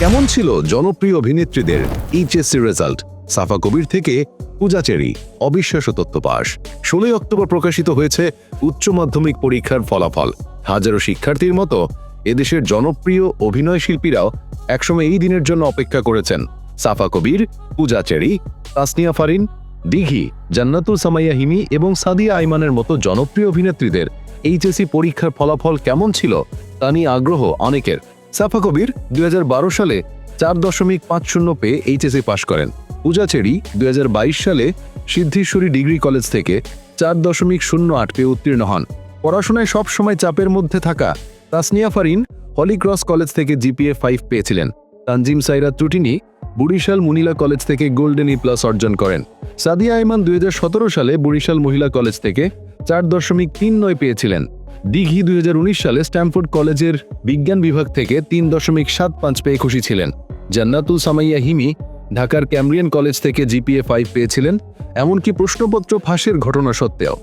কেমন ছিল জনপ্রিয় অভিনেত্রীদের এইচএসসি রেজাল্ট? সাফা কবির থেকে পূজা চেরি অবিশ্বাস্য তথ্য পাস। 16 অক্টোবর প্রকাশিত হয়েছে উচ্চ মাধ্যমিক পরীক্ষার ফলাফল। হাজারো শিক্ষার্থীর মতো এদেশের জনপ্রিয় অভিনয় শিল্পীরাও একসময় এই দিনের জন্য অপেক্ষা করেছেন। সাফা কবির, পূজা চেরি, তাসনিয়া ফারিন, দিঘি, জান্নাতুল সামাইয়া হিমি এবং সাদিয়া আইমানের মতো জনপ্রিয় অভিনেত্রীদের এইচএসসি পরীক্ষার ফলাফল কেমন ছিল তা নিয়ে আগ্রহ অনেকের। সাফা কবির 2012 সালে 4.50 পেয়ে এইচএসসি পাশ করেন। পূজা চেরি 2022 সালে সিদ্ধেশ্বরী ডিগ্রি কলেজ থেকে 4.08 পেয়ে উত্তীর্ণ হন। পড়াশোনায় সব সময় চাপের মধ্যে থাকা তাসনিয়া ফারিন হলিক্রস কলেজ থেকে জিপিএ 5 পেয়েছিলেন। তানজিম সাইরা ত্রুটিনি বরিশাল মুনিলা কলেজ থেকে গোল্ডেন ই+ অর্জন করেন। সাদিয়া আইমান 2017 সালে বরিশাল মহিলা কলেজ থেকে 4.39 পেয়েছিলেন। দিঘি 2019 সালে স্ট্যামফোর্ড কলেজের বিজ্ঞান বিভাগ থেকে 3.75 পেয়ে খুশি ছিলেন। জান্নাতুল সামাইয়া হিমি ঢাকার ক্যামব্রিয়ান কলেজ থেকে জিপিএ 5 পেয়েছিলেন, এমনকি প্রশ্নপত্র ফাঁসের ঘটনা সত্ত্বেও।